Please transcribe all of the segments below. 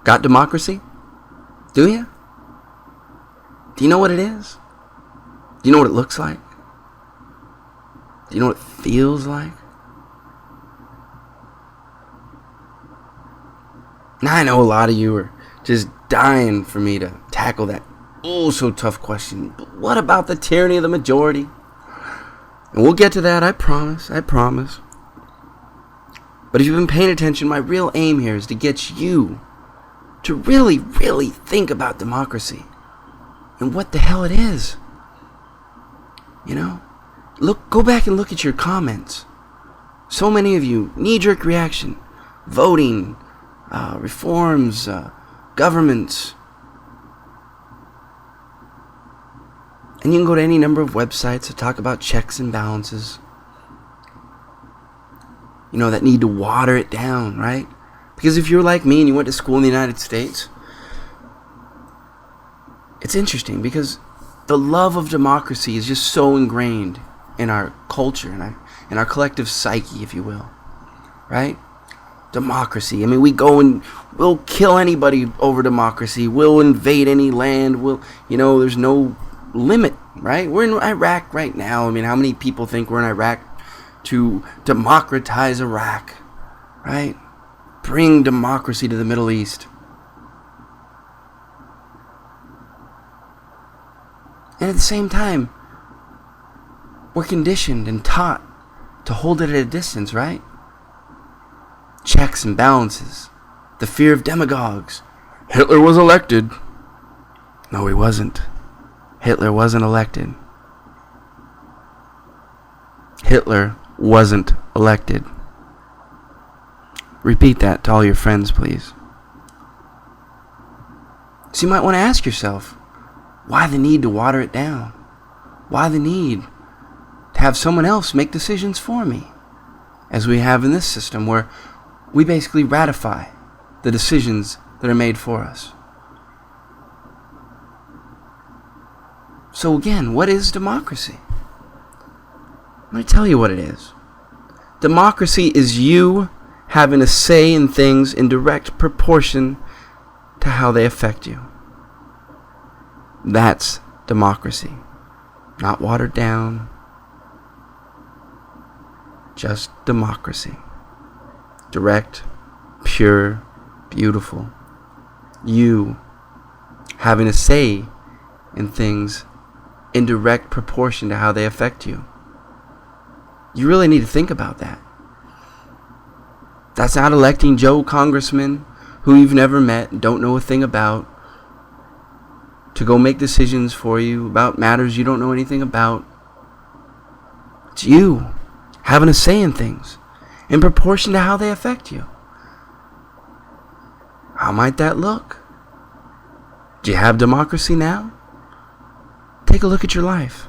Got democracy? Do you? Do you know what it is? Do you know what it looks like? Do you know what it feels like? Now I know a lot of you are just dying for me to tackle that so tough question. But what about the tyranny of the majority? And we'll get to that, I promise. But if you've been paying attention, my real aim here is to get you to really, really think about democracy and what the hell it is. You know? Go back and look at your comments. So many of you, knee-jerk reaction, voting, reforms, governments. And you can go to any number of websites that talk about checks and balances. You know, that need to water it down, right? Because if you're like me and you went to school in the United States, it's interesting because the love of democracy is just so ingrained in our culture, in our collective psyche, if you will, right? Democracy. I mean, we go and we'll kill anybody over democracy. We'll invade any land. There's no limit, right? We're in Iraq right now. I mean, how many people think we're in Iraq to democratize Iraq, right? Bring democracy to the Middle East. And at the same time, we're conditioned and taught to hold it at a distance, right? Checks and balances. The fear of demagogues. Hitler was elected. No, he wasn't. Hitler wasn't elected. Hitler wasn't elected. Repeat that to all your friends, please. So you might want to ask yourself, why the need to water it down? Why the need to have someone else make decisions for me? As we have in this system where we basically ratify the decisions that are made for us. So again, what is democracy? Let me tell you what it is. Democracy is you having a say in things in direct proportion to how they affect you. That's democracy. Not watered down. Just democracy. Direct, pure, beautiful. You having a say in things in direct proportion to how they affect you. You really need to think about that. That's not electing Joe Congressman who you've never met and don't know a thing about to go make decisions for you about matters you don't know anything about. It's you having a say in things in proportion to how they affect you. How might that look? Do you have democracy now? Take a look at your life.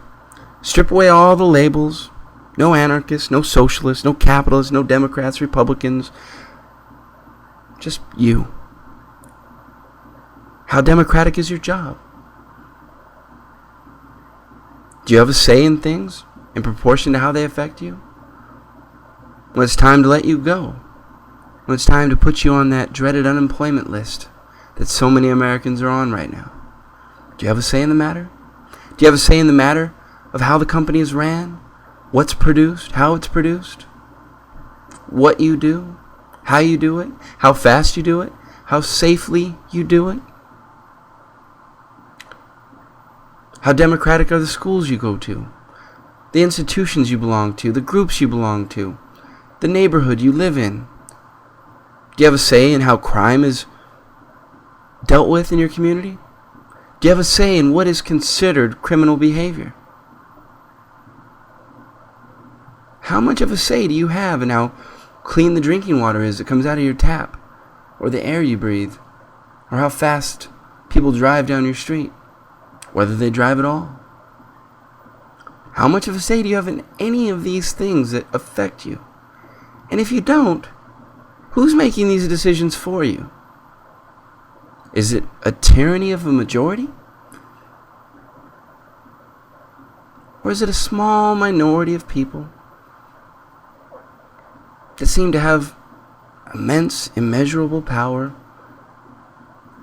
Strip away all the labels. No anarchists, no socialists, no capitalists, no Democrats, Republicans. Just you. How democratic is your job? Do you have a say in things in proportion to how they affect you? When it's time to let you go. When it's time to put you on that dreaded unemployment list that so many Americans are on right now. Do you have a say in the matter? Do you have a say in the matter of how the company is ran? What's produced? How it's produced? What you do? How you do it? How fast you do it? How safely you do it? How democratic are the schools you go to? The institutions you belong to? The groups you belong to? The neighborhood you live in? Do you have a say in how crime is dealt with in your community? Do you have a say in what is considered criminal behavior? How much of a say do you have in how clean the drinking water is that comes out of your tap, or the air you breathe, or how fast people drive down your street, whether they drive at all? How much of a say do you have in any of these things that affect you? And if you don't, who's making these decisions for you? Is it a tyranny of a majority? Or is it a small minority of people that seem to have immense, immeasurable power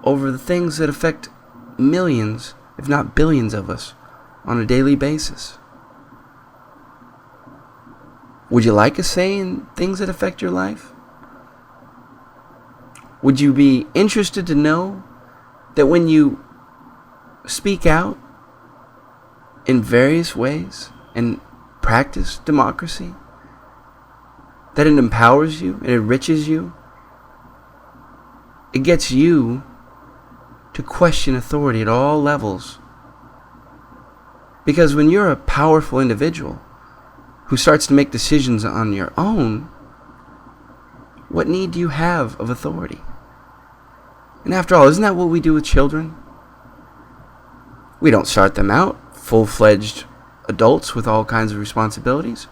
over the things that affect millions, if not billions of us on a daily basis. Would you like a say in things that affect your life? Would you be interested to know that when you speak out in various ways and practice democracy, that it empowers you, it enriches you, it gets you to question authority at all levels? Because when you're a powerful individual who starts to make decisions on your own, what need do you have of authority? And after all, isn't that what we do with children? We don't start them out full-fledged adults with all kinds of responsibilities,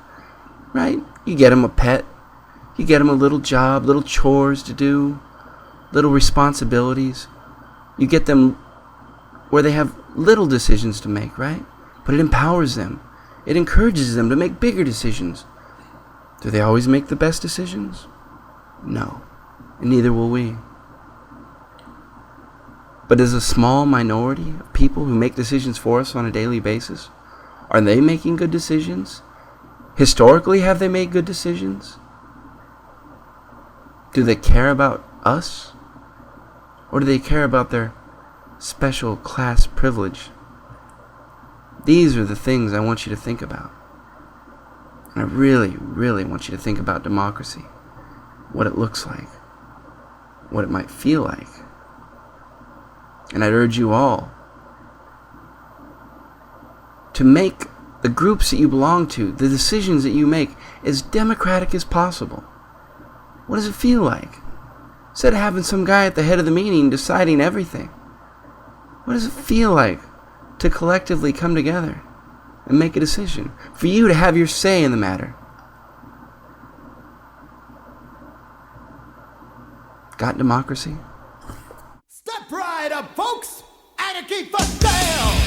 right? You get them a pet, you get them a little job, little chores to do, little responsibilities. You get them where they have little decisions to make, right? But it empowers them. It encourages them to make bigger decisions. Do they always make the best decisions? No, and neither will we. But as a small minority of people who make decisions for us on a daily basis, are they making good decisions? Historically, have they made good decisions? Do they care about us? Or do they care about their special class privilege? These are the things I want you to think about. And I really, really want you to think about democracy. What it looks like. What it might feel like. And I'd urge you all to make the groups that you belong to, the decisions that you make, as democratic as possible. What does it feel like? Instead of having some guy at the head of the meeting deciding everything, what does it feel like to collectively come together and make a decision? For you to have your say in the matter. Got democracy? Step right up, folks! Anarchy for sale!